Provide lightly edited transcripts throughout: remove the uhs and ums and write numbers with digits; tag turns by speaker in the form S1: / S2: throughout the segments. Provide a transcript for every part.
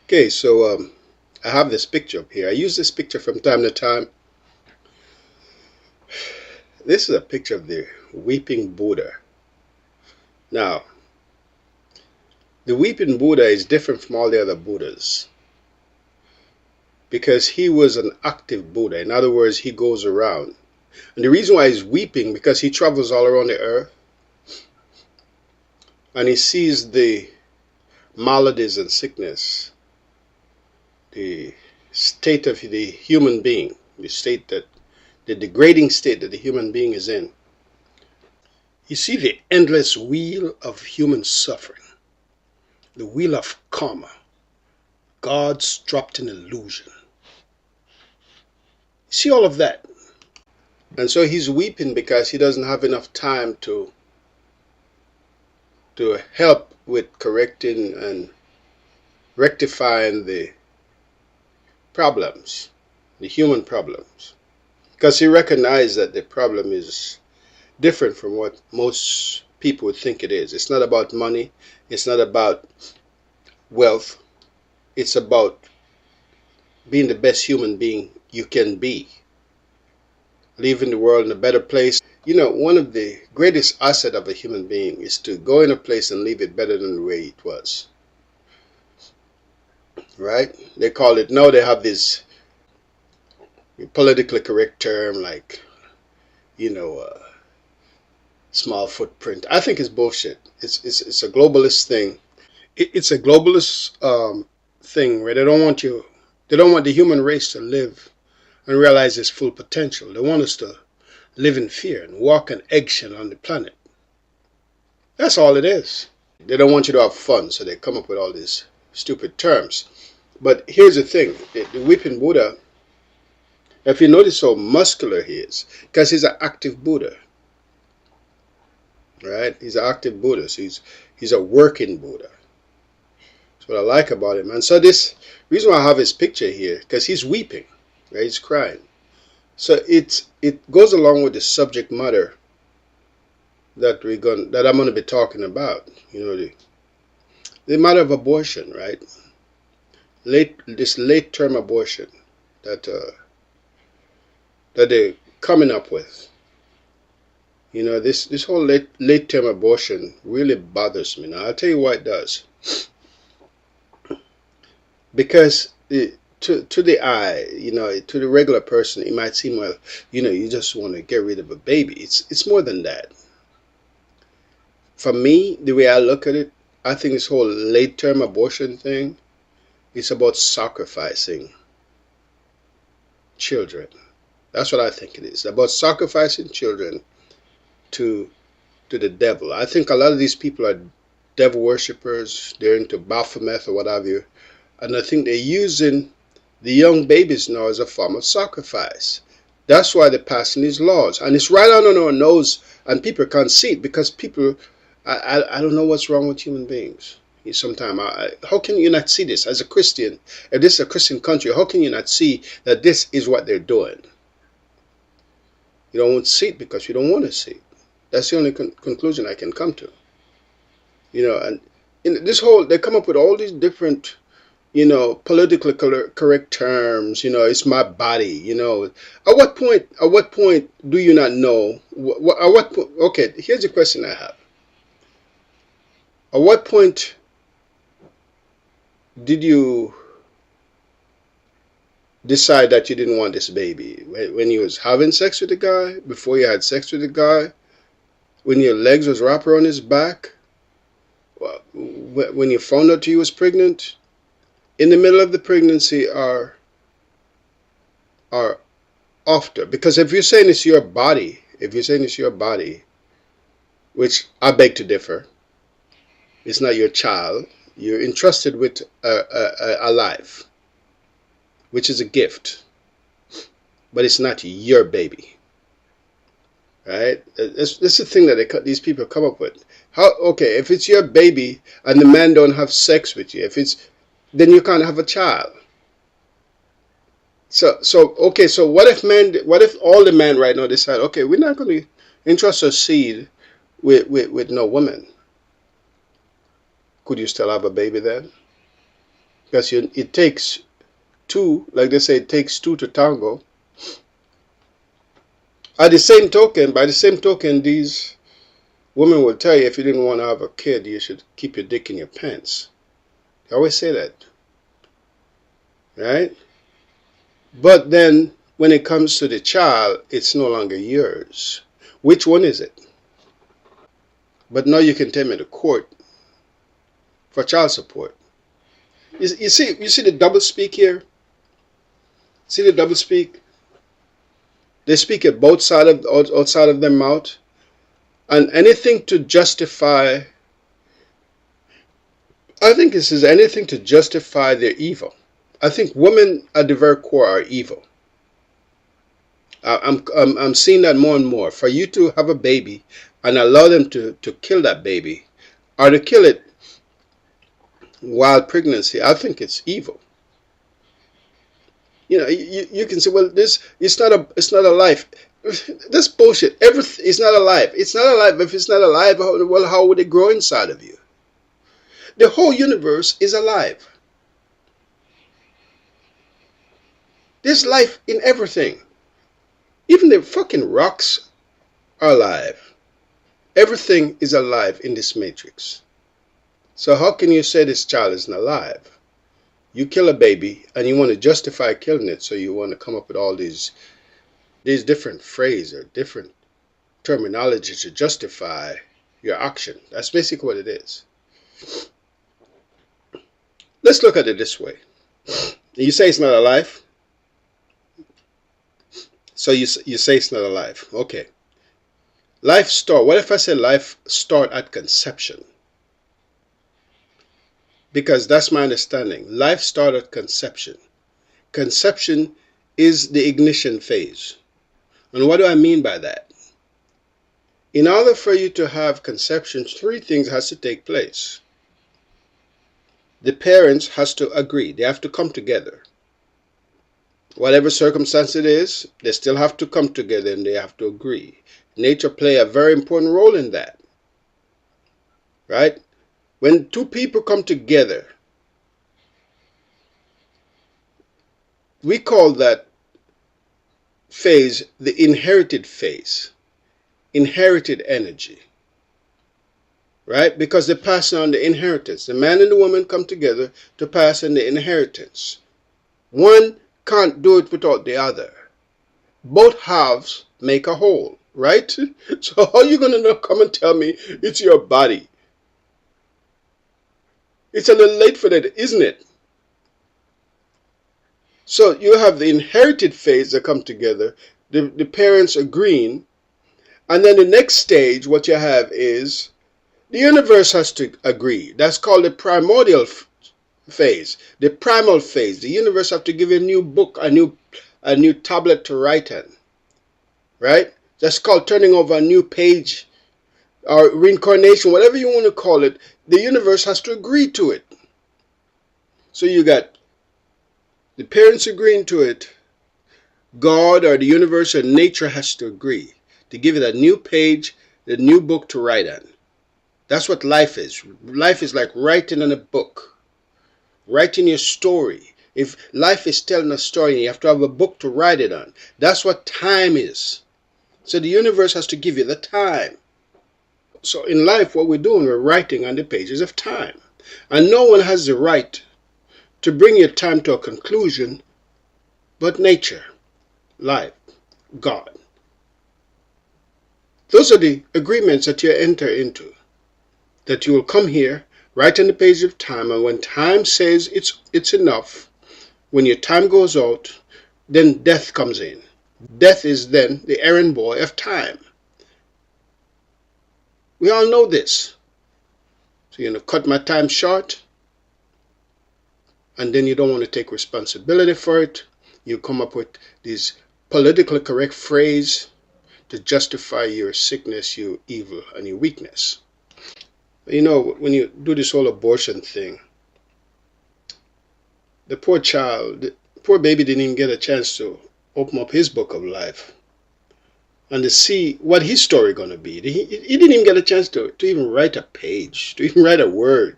S1: Okay, so I have this picture up here. I use this picture from time to time. This is a picture of the weeping Buddha. Now, the weeping Buddha is different from all the other Buddhas because he was an active Buddha. In other words, he goes around. And the reason why he's weeping because he travels all around the earth and he sees the maladies and sickness, the state of the human being, the degrading state that the human being is in. You see the endless wheel of human suffering, the wheel of karma, God's dropped an illusion. You see all of that. And so he's weeping because he doesn't have enough time to help with correcting and rectifying the problems, the human problems. Because he recognized that the problem is different from what most people would think it is. It's not about money. It's not about wealth. It's about being the best human being you can be. Leaving the world in a better place. You know, one of the greatest assets of a human being is to go in a place and leave it better than the way it was. Right? They call it, now they have this politically correct term like, small footprint. I think it's bullshit. It's a globalist thing. It's a globalist thing where they don't want the human race to live and realize its full potential. They want us to live in fear and walk on eggshell on the planet. That's all it is. They don't want you to have fun, so they come up with all these stupid terms. But here's the thing, the weeping Buddha, if you notice how muscular he is, because he's an active Buddha. Right? He's an active Buddha. So he's a working Buddha. That's what I like about him. And so this reason why I have his picture here, because he's weeping, right? He's crying. So it goes along with the subject matter that I'm gonna be talking about. The matter of abortion, right? This late term abortion that they're coming up with. This whole late term abortion really bothers me. Now I'll tell you why it does. Because to the eye, to the regular person, it might seem, well, you just want to get rid of a baby. It's more than that. For me, the way I look at it, I think this whole late term abortion thing is about sacrificing children. That's what I think it is. About sacrificing children to the devil. I think a lot of these people are devil worshippers. They're into Baphomet or what have you. And I think they're using the young babies now as a form of sacrifice. That's why they're passing these laws. And it's right on our nose, and people can't see it because people, I don't know what's wrong with human beings. Sometimes, how can you not see this as a Christian? If this is a Christian country, how can you not see that this is what they're doing? You don't want to see it because you don't want to see it. That's the only conclusion I can come to. And in this whole, they come up with all these different, politically correct terms. It's my body. At what point do you not know? At what point? Okay, here's the question I have. At what point did you decide that you didn't want this baby? When you was having sex with the guy? Before you had sex with the guy? When your legs was wrapped around his back? When you found out you was pregnant? In the middle of the pregnancy or after? Because if you're saying it's your body, which I beg to differ, it's not your child. You're entrusted with a life, which is a gift, but it's not your baby. Right? This is the thing that these people come up with. If it's your baby and the man don't have sex with you, then you can't have a child. So what if all the men right now decide, okay, we're not going to entrust our seed with no woman? Could you still have a baby then? Because it takes two, like they say, it takes two to tango. By the same token, these women will tell you if you didn't want to have a kid, you should keep your dick in your pants. They always say that, right? But then when it comes to the child, it's no longer yours. Which one is it? But now you can take me to court for child support. You see the double speak here? See the double speak? They speak at both sides of outside of their mouth, and anything to justify. I think this is anything to justify their evil. I think women at the very core are evil. I'm seeing that more and more. For you to have a baby and allow them to kill that baby, or to kill it while pregnancy, I think it's evil. You know, you can say, well, this it's not a life. That's bullshit. Everything is not alive. It's not alive. If it's not alive, well, how would it grow inside of you? The whole universe is alive. There's life in everything. Even the fucking rocks are alive. Everything is alive in this matrix. So how can you say this child is not alive? You kill a baby and you want to justify killing it, so you want to come up with all these different phrases or different terminology to justify your action. That's basically what it is. Let's look at it this way. You say it's not alive. So you say it's not alive. Okay. Life start. What if I say life start at conception? Because that's my understanding. Life started at conception. Conception is the ignition phase. And what do I mean by that? In order for you to have conception, three things has to take place. The parents has to agree. They have to come together. Whatever circumstance it is, they still have to come together and they have to agree. Nature play a very important role in that. Right? When two people come together, we call that phase the inherited phase, inherited energy, right? Because they're passing on the inheritance. The man and the woman come together to pass on the inheritance. One can't do it without the other. Both halves make a whole, right? So how are you going to come and tell me it's your body? It's a little late for that, isn't it? So you have the inherited phase that come together, the parents agreeing, and then the next stage, what you have is the universe has to agree. That's called the primordial phase, the primal phase. The universe have to give you a new book, a new tablet to write on, right? That's called turning over a new page, or reincarnation, whatever you want to call it. The universe has to agree to it. So you got the parents agreeing to it, God or the universe or nature has to agree to give it a new page, a new book to write on. That's what life is. Life is like writing on a book, writing your story. If life is telling a story, you have to have a book to write it on. That's what time is. So the universe has to give you the time. So in life, what we're doing, we're writing on the pages of time. And no one has the right to bring your time to a conclusion but nature, life, God. Those are the agreements that you enter into. That you will come here, write on the page of time, and when time says it's enough, when your time goes out, then death comes in. Death is then the errand boy of time. We all know this. So you're going to cut my time short, and then you don't want to take responsibility for it. You come up with these politically correct phrase to justify your sickness, your evil, and your weakness. You know, when you do this whole abortion thing, the poor child, the poor baby didn't even get a chance to open up his book of life and to see what his story going to be. He didn't even get a chance to even write a page, to even write a word.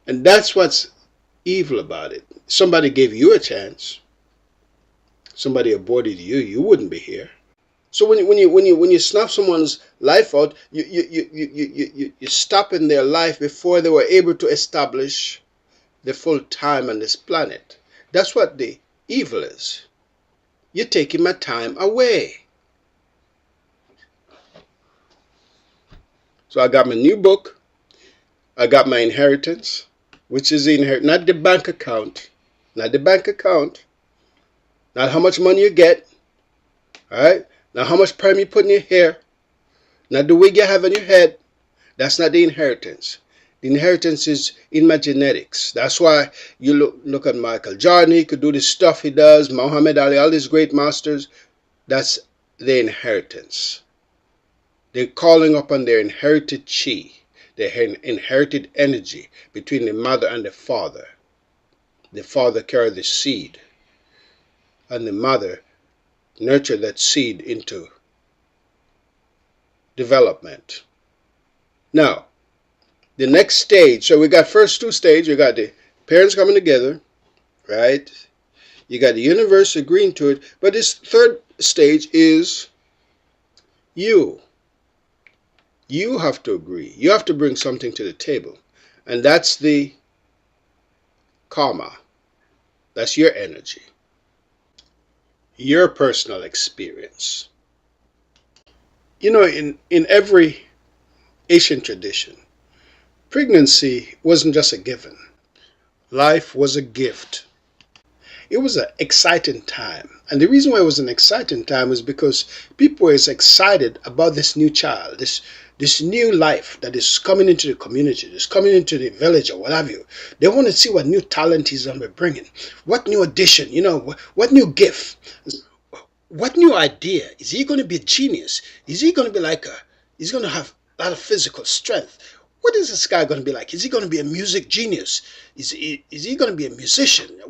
S1: And that's what's evil about it. Somebody gave you a chance. Somebody aborted you. You wouldn't be here. So when you snuff someone's life out, you stopping their life before they were able to establish the full time on this planet. That's what the evil is. You're taking my time away. So I got my new book. I got my inheritance, which is not the bank account, not the bank account, not how much money you get, all right? Not how much perm you put in your hair, not the wig you have on your head. That's not the inheritance. The inheritance is in my genetics. That's why you look at Michael Jordan. He could do the stuff he does. Muhammad Ali, all these great masters. That's the inheritance. They're calling upon their inherited chi, their inherited energy between the mother and the father. The father carried the seed, and the mother nurtured that seed into development. Now, the next stage, so we got first two stages. You got the parents coming together, right? You got the universe agreeing to it. But this third stage is you. You have to agree. You have to bring something to the table. And that's the karma. That's your energy. Your personal experience. You know, in every Asian tradition, pregnancy wasn't just a given. Life was a gift. It was an exciting time. And the reason why it was an exciting time was because people were excited about this new child, this new life that is coming into the community, that's coming into the village or what have you. They want to see what new talent he's going to be bringing. What new addition, what new gift. What new idea? Is he going to be a genius? Is he going to be he's going to have a lot of physical strength? What is this guy going to be like? Is he going to be a music genius? Is he going to be a musician?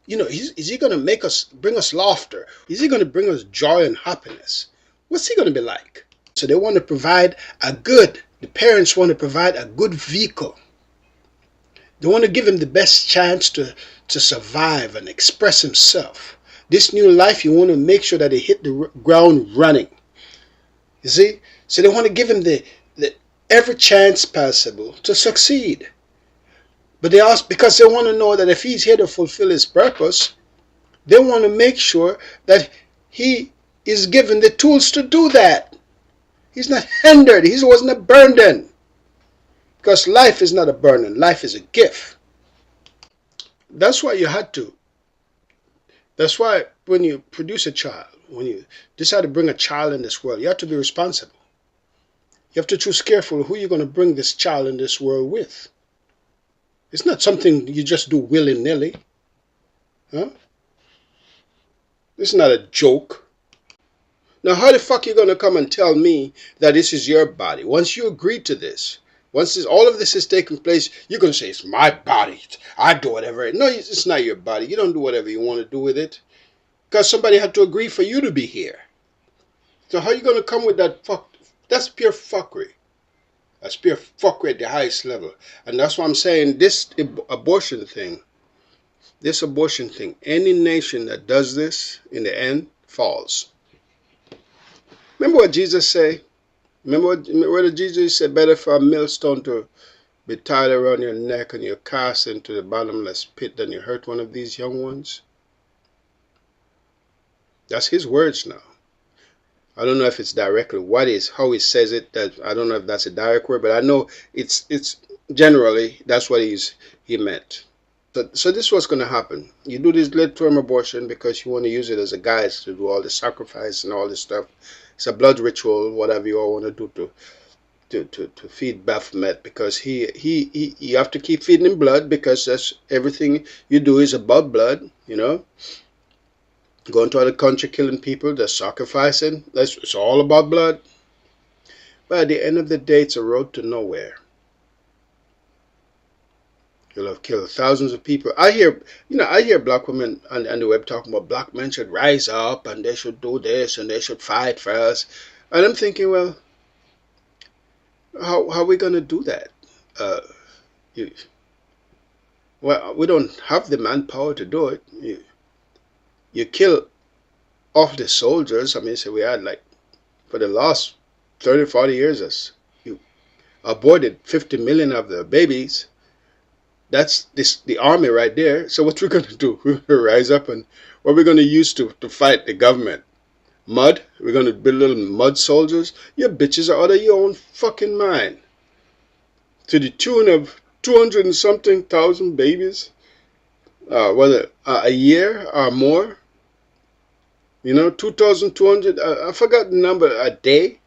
S1: Is he going to bring us laughter? Is he going to bring us joy and happiness? What's he going to be like? So they want to provide the parents want to provide a good vehicle. They want to give him the best chance to survive and express himself. This new life, you want to make sure that they hit the ground running. You see? So they want to give him the every chance possible to succeed. But they ask, because they want to know that if he's here to fulfill his purpose, they want to make sure that he is given the tools to do that. He's not hindered. He wasn't a burden. Because life is not a burden. Life is a gift. That's why That's why when you produce a child, when you decide to bring a child in this world, you have to be responsible. You have to choose carefully who you're going to bring this child in this world with. It's not something you just do willy-nilly. Huh? This is not a joke. Now, how the fuck are you going to come and tell me that this is your body? Once you agree to this, once all of this is taking place, you're going to say, it's my body. I do whatever. No, it's not your body. You don't do whatever you want to do with it. Because somebody had to agree for you to be here. So how are you going to come with that fuck? That's pure fuckery. That's pure fuckery at the highest level. And that's why I'm saying this abortion thing, any nation that does this, in the end, falls. Remember what Jesus said? Remember what Jesus said? Better for a millstone to be tied around your neck and you're cast into the bottomless pit than you hurt one of these young ones. That's his words now. I don't know if it's directly how he says it. That I don't know if that's a direct word, but I know it's generally that's what he meant. So this is what's going to happen. You do this late-term abortion because you want to use it as a guide to do all the sacrifice and all this stuff. It's a blood ritual, whatever you all want to do to feed Baphomet, because you have to keep feeding him blood, because that's everything you do is about blood, Going to other country, killing people, they're sacrificing. It's all about blood. But at the end of the day, it's a road to nowhere. You'll have killed thousands of people. I hear black women on the web talking about black men should rise up and they should do this and they should fight for us. And I'm thinking, well, how are we going to do that? Well, we don't have the manpower to do it. You kill off the soldiers. I mean, so we had like for the last 30, 40 years, you aborted 50 million of the babies. That's the army right there. So what we're going to do? We're going to rise up and what we're going to use to fight the government? Mud? We're going to build little mud soldiers? You bitches are out of your own fucking mind. To the tune of 200 and something thousand babies, whether a year or more. 2,200. I forgot the number a day.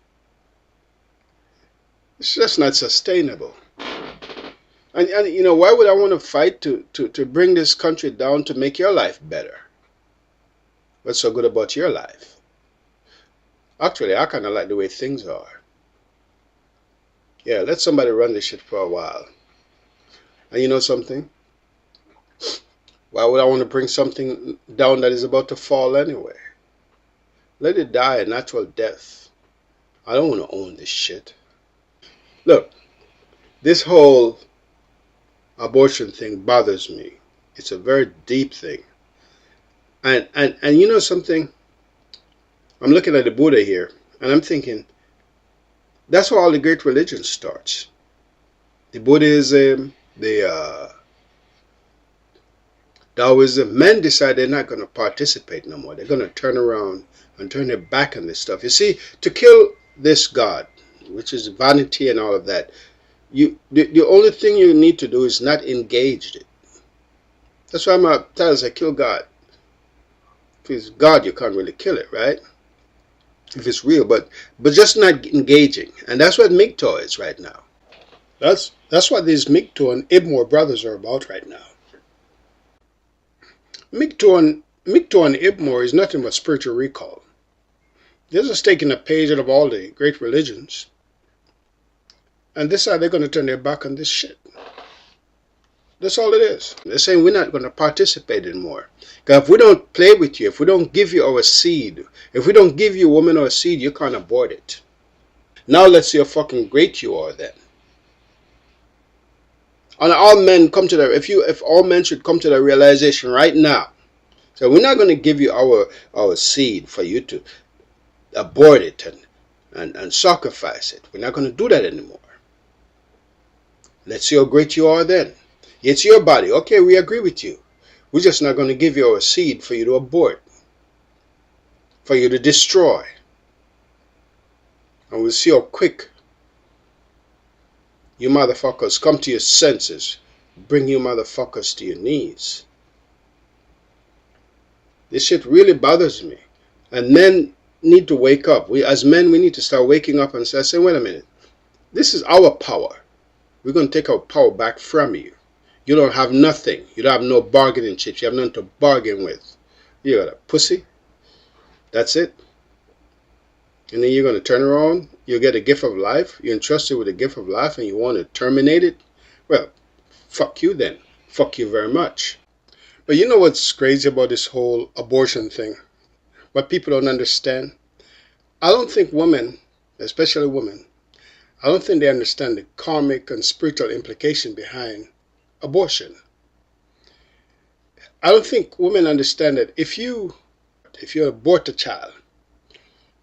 S1: It's just not sustainable. And why would I want to fight to bring this country down to make your life better? What's so good about your life? Actually, I kind of like the way things are. Yeah, let somebody run this shit for a while. And you know something? Why would I want to bring something down that is about to fall anyway? Let it die a natural death. I don't want to own this shit. Look, this whole abortion thing bothers me. It's a very deep thing. And you know something? I'm looking at the Buddha here, and I'm thinking, that's where all the great religion starts. The Buddhism, the Taoism, men decide they're not going to participate no more. They're going to turn around and turn their back on this stuff. You see, to kill this God, which is vanity and all of that, the only thing you need to do is not engage it. That's why my tells I kill God. If it's God, you can't really kill it, right? If it's real, but just not engaging. And that's what MGTOW is right now. That's what these MGTOW and Ibmore brothers are about right now. MGTOW and Ibmore is nothing but spiritual recall. They're just taking a page out of all the great religions. And this how they're going to turn their back on this shit. That's all it is. They're saying we're not going to participate anymore. Because if we don't play with you, if we don't give you our seed, if we don't give you, woman, our seed, you can't abort it. Now let's see how fucking great you are then. And all men come to that. If all men should come to the realization right now, so we're not going to give you our seed for you to abort it and sacrifice it. We're not going to do that anymore. Let's see how great you are then. It's your body. Okay, we agree with you. We're just not going to give you our seed for you to abort, for you to destroy. And we'll see how quick you motherfuckers come to your senses, bring you motherfuckers to your knees. This shit really bothers me. And men need to wake up. As men, we need to start waking up and say, wait a minute. This is our power. We're going to take our power back from you. You don't have nothing. You don't have no bargaining chips. You have nothing to bargain with. You got a pussy. That's it. And then you're going to turn around. You'll get a gift of life. You're entrusted with a gift of life and you want to terminate it. Well, fuck you then. Fuck you very much. But you know what's crazy about this whole abortion thing? What people don't understand? I don't think women, especially women, I don't think they understand the karmic and spiritual implication behind abortion. I don't think women understand that if you abort a child,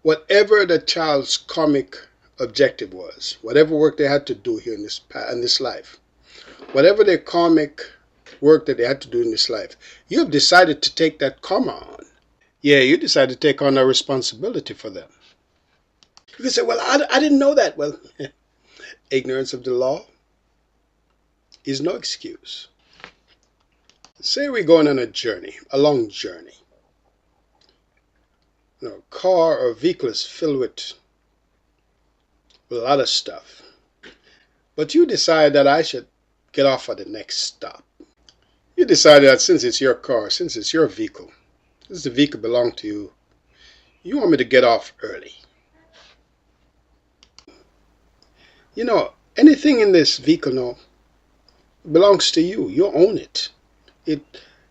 S1: whatever the child's karmic objective was, whatever work they had to do here in this life, whatever their karmic work that they had to do in this life, you have decided to take that karma on. Yeah, you decided to take on a responsibility for them. You can say, well, I didn't know that. Well, ignorance of the law is no excuse. Say we're going on a journey, a long journey. A car or vehicle is filled with a lot of stuff. But you decide that I should get off at the next stop. You decide that since it's your car, since it's your vehicle, since the vehicle belongs to you, you want me to get off early. You know, anything in this vehicle now belongs to you. You own it. It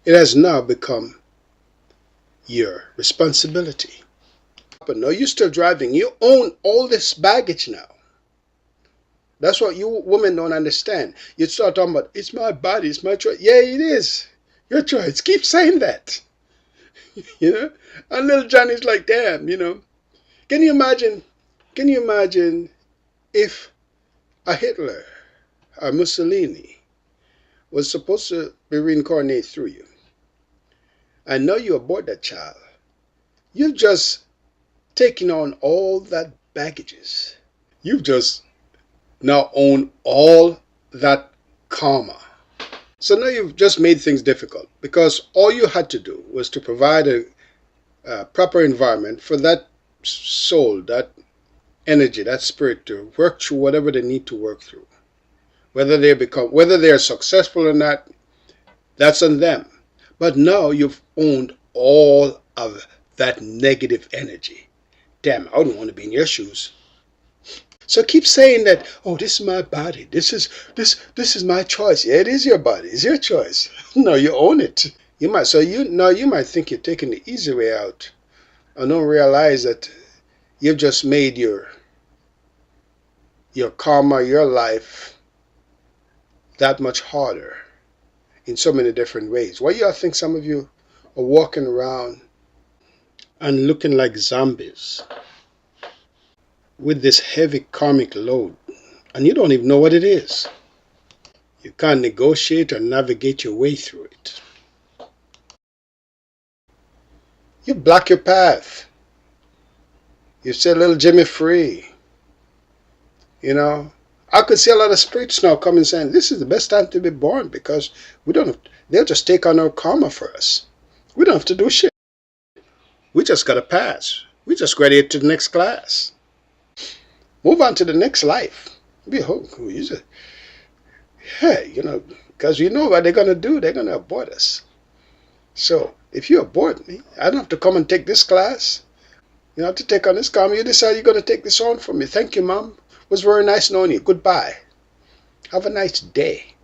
S1: has now become your responsibility. But no, you're still driving. You own all this baggage now. That's what you women don't understand. You start talking about, it's my body, it's my choice. Yeah, it is. Your choice. Keep saying that. You know? And little Johnny's like, damn, you know. Can you imagine? Can you imagine if a Hitler, a Mussolini, was supposed to be reincarnated through you? And now you abort that child. You've just taken on all that baggages. You've just now own all that karma. So now you've just made things difficult because all you had to do was to provide a proper environment for that soul, that energy, that spirit to work through whatever they need to work through. Whether they're successful or not, that's on them. But now you've owned all of that negative energy. Damn, I wouldn't want to be in your shoes. So keep saying that, oh, this is my body. This is my choice. Yeah, it is your body. It's your choice. No, you own it. You might think you're taking the easy way out and don't realize that you've just made your karma, your life that much harder in so many different ways. Why you think some of you are walking around and looking like zombies with this heavy karmic load, and you don't even know what it is. You can't negotiate or navigate your way through it. You block your path. You set little Jimmy free. You know, I could see a lot of spirits now coming saying, this is the best time to be born because they'll just take on our karma for us. We don't have to do shit. We just got to pass. We just graduate to the next class. Move on to the next life. Hey, you know, because you know what they're going to do. They're going to abort us. So if you abort me, I don't have to come and take this class. You don't have to take on this karma. You decide you're going to take this on from me. Thank you, Mom. It was very nice knowing you. Goodbye. Have a nice day.